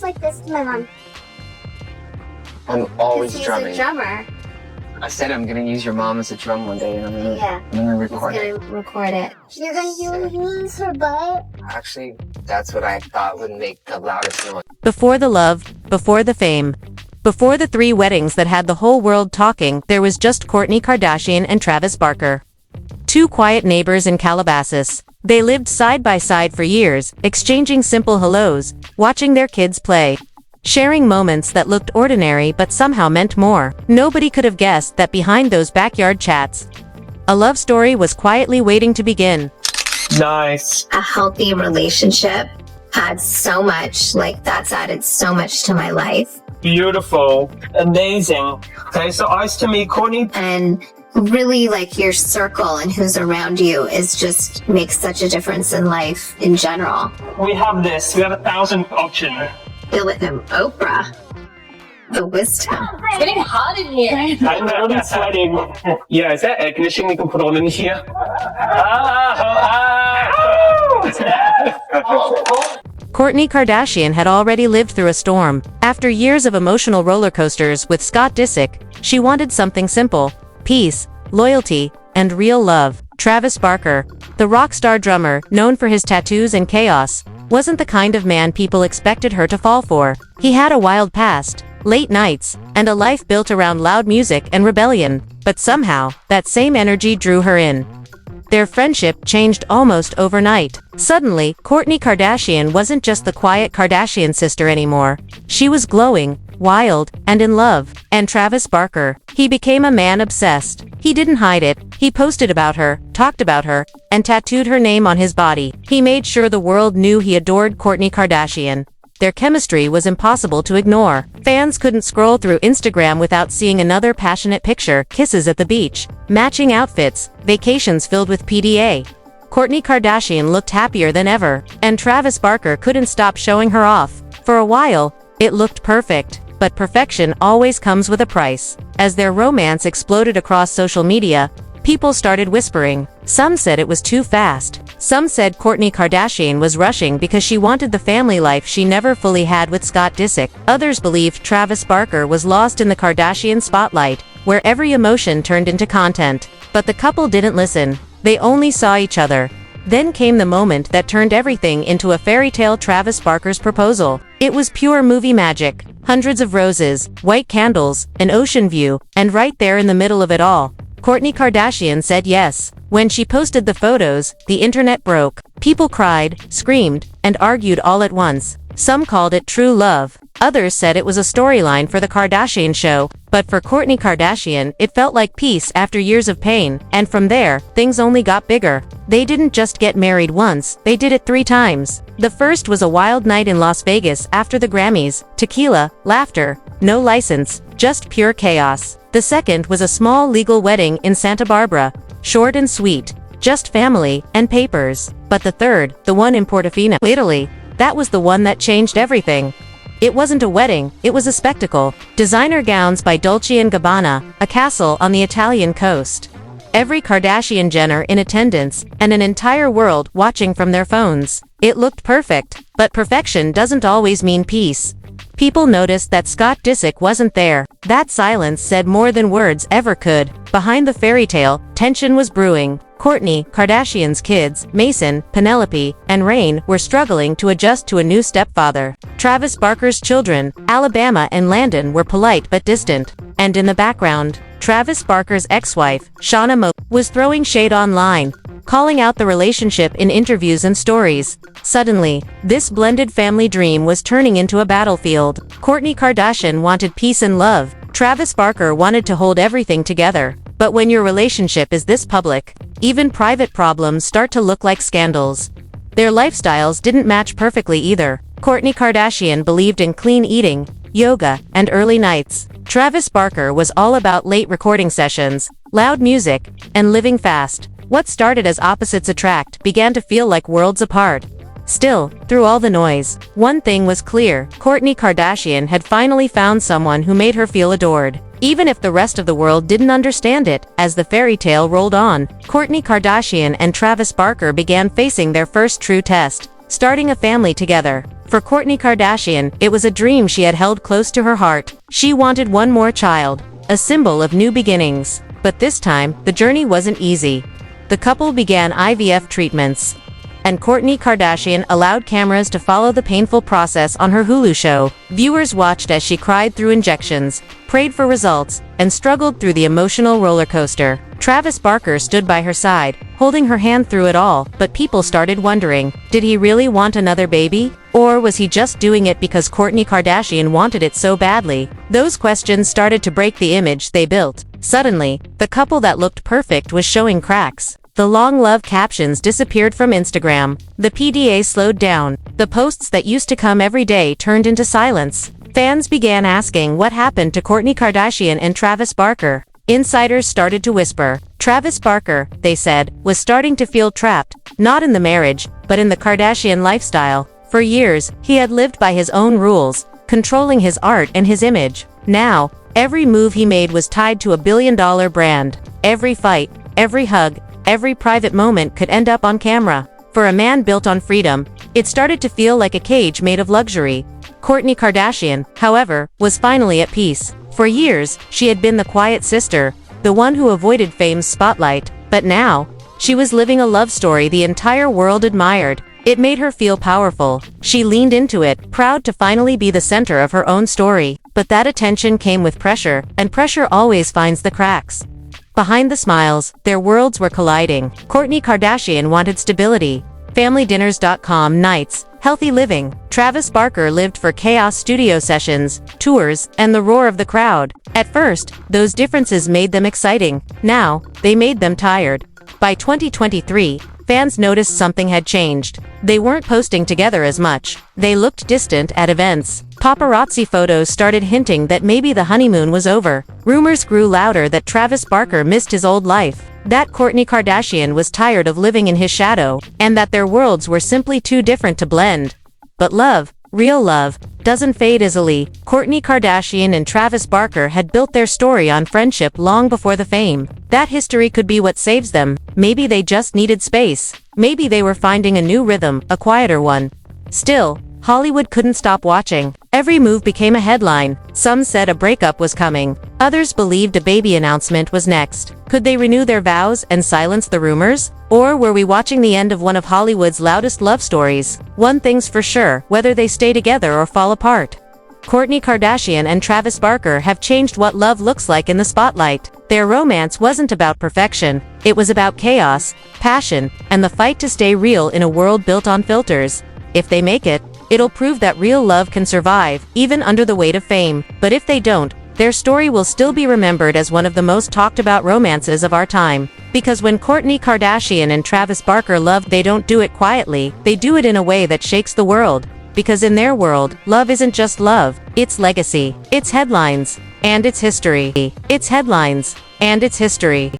like this to my mom. I'm always He's drumming. a drummer. I said I'm gonna use your mom as a drum one day, and I'm gonna record it. He's gonna record it. You're gonna use her butt? Actually, that's what I thought would make the loudest noise. Before the love, before the fame. Before the 3 weddings that had the whole world talking, there was just Kourtney Kardashian and Travis Barker. 2 quiet neighbors in Calabasas. They lived side by side for years, exchanging simple hellos, watching their kids play, sharing moments that looked ordinary but somehow meant more. Nobody could have guessed that behind those backyard chats, a love story was quietly waiting to begin. Nice. A healthy relationship adds so much, that's added so much to my life. Beautiful. Amazing. Okay, so eyes to me, Kourtney. And really, your circle and who's around you makes such a difference in life in general. We have this. We have 1,000 options. Feel with him, Oprah. The wisdom. It's getting hot in here. I'm already sweating. Yeah, is that air conditioning we can put on in here? Kourtney Kardashian had already lived through a storm. After years of emotional roller coasters with Scott Disick, she wanted something simple: peace, loyalty, and real love. Travis Barker, the rock star drummer, known for his tattoos and chaos, wasn't the kind of man people expected her to fall for. He had a wild past, late nights, and a life built around loud music and rebellion, but somehow, that same energy drew her in. Their friendship changed almost overnight. Suddenly, Kourtney Kardashian wasn't just the quiet Kardashian sister anymore. She was glowing, wild, and in love. And Travis Barker, he became a man obsessed. He didn't hide it. He posted about her, talked about her, and tattooed her name on his body. He made sure the world knew he adored Kourtney Kardashian. Their chemistry was impossible to ignore. Fans couldn't scroll through Instagram without seeing another passionate picture: kisses at the beach, matching outfits, vacations filled with PDA. Kourtney Kardashian looked happier than ever, and Travis Barker couldn't stop showing her off. For a while, it looked perfect, but perfection always comes with a price. As their romance exploded across social media, people started whispering. Some said it was too fast. Some said Kourtney Kardashian was rushing because she wanted the family life she never fully had with Scott Disick. Others believed Travis Barker was lost in the Kardashian spotlight, where every emotion turned into content. But the couple didn't listen. They only saw each other. Then came the moment that turned everything into a fairy tale: Travis Barker's proposal. It was pure movie magic. Hundreds of roses, white candles, an ocean view, and right there in the middle of it all, Kourtney Kardashian said yes. When she posted the photos, the internet broke. People cried, screamed, and argued all at once. Some called it true love. Others said it was a storyline for the Kardashian show. But for Kourtney Kardashian, it felt like peace after years of pain. And from there, things only got bigger. They didn't just get married once, they did it 3 times. The first was a wild night in Las Vegas after the Grammys. Tequila, laughter, no license, just pure chaos. The second was a small legal wedding in Santa Barbara. Short and sweet, just family and papers. But the third, the one in Portofino, Italy, that was the one that changed everything. It wasn't a wedding, it was a spectacle. Designer gowns by Dolce & Gabbana, a castle on the Italian coast. Every Kardashian Jenner in attendance, and an entire world watching from their phones. It looked perfect, but perfection doesn't always mean peace. People noticed that Scott Disick wasn't there. That silence said more than words ever could. Behind the fairy tale, tension was brewing. Kourtney Kardashian's kids, Mason, Penelope, and Rain, were struggling to adjust to a new stepfather. Travis Barker's children, Alabama and Landon, were polite but distant. And in the background, Travis Barker's ex-wife, Shauna Mo, was throwing shade online, calling out the relationship in interviews and stories. Suddenly, this blended family dream was turning into a battlefield. Kourtney Kardashian wanted peace and love. Travis Barker wanted to hold everything together. But when your relationship is this public, even private problems start to look like scandals. Their lifestyles didn't match perfectly either. Kourtney Kardashian believed in clean eating, yoga, and early nights. Travis Barker was all about late recording sessions, loud music, and living fast. What started as opposites attract began to feel like worlds apart. Still, through all the noise, one thing was clear: Kourtney Kardashian had finally found someone who made her feel adored. Even if the rest of the world didn't understand it. As the fairy tale rolled on, Kourtney Kardashian and Travis Barker began facing their first true test: starting a family together. For Kourtney Kardashian, it was a dream she had held close to her heart. She wanted one more child, a symbol of new beginnings. But this time, the journey wasn't easy. The couple began IVF treatments, and Kourtney Kardashian allowed cameras to follow the painful process on her Hulu show. Viewers watched as she cried through injections, prayed for results, and struggled through the emotional roller coaster. Travis Barker stood by her side, holding her hand through it all, but people started wondering, did he really want another baby? Or was he just doing it because Kourtney Kardashian wanted it so badly? Those questions started to break the image they built. Suddenly, the couple that looked perfect was showing cracks. The long love captions disappeared from Instagram. The PDA slowed down. The posts that used to come every day turned into silence. Fans began asking what happened to Kourtney Kardashian and Travis Barker. Insiders started to whisper. Travis Barker, they said, was starting to feel trapped, not in the marriage, but in the Kardashian lifestyle. For years, he had lived by his own rules, controlling his art and his image. Now, every move he made was tied to a billion-dollar brand. Every fight, every hug, every private moment could end up on camera. For a man built on freedom, it started to feel like a cage made of luxury. Kourtney Kardashian, however, was finally at peace. For years, she had been the quiet sister, the one who avoided fame's spotlight. But now, she was living a love story the entire world admired. It made her feel powerful. She leaned into it, proud to finally be the center of her own story. But that attention came with pressure, and pressure always finds the cracks. Behind the smiles, their worlds were colliding. Kourtney Kardashian wanted stability, familydinners.com nights, healthy living. Travis Barker lived for chaos studio sessions, tours, and the roar of the crowd. At first, those differences made them exciting. Now, they made them tired. By 2023, fans noticed something had changed. They weren't posting together as much. They looked distant at events. Paparazzi photos started hinting that maybe the honeymoon was over. Rumors grew louder that Travis Barker missed his old life, that Kourtney Kardashian was tired of living in his shadow, and that their worlds were simply too different to blend. But love, real love, doesn't fade easily. Kourtney Kardashian and Travis Barker had built their story on friendship long before the fame. That history could be what saves them. Maybe they just needed space. Maybe they were finding a new rhythm, a quieter one. Still, Hollywood couldn't stop watching. Every move became a headline. Some said a breakup was coming. Others believed a baby announcement was next. Could they renew their vows and silence the rumors? Or were we watching the end of one of Hollywood's loudest love stories? One thing's for sure, whether they stay together or fall apart, Kourtney Kardashian and Travis Barker have changed what love looks like in the spotlight. Their romance wasn't about perfection. It was about chaos, passion, and the fight to stay real in a world built on filters. If they make it, it'll prove that real love can survive, even under the weight of fame. But if they don't, their story will still be remembered as one of the most talked about romances of our time. Because when Kourtney Kardashian and Travis Barker love, they don't do it quietly, they do it in a way that shakes the world. Because in their world, love isn't just love, it's legacy, it's headlines, and it's history. It's headlines, and it's history.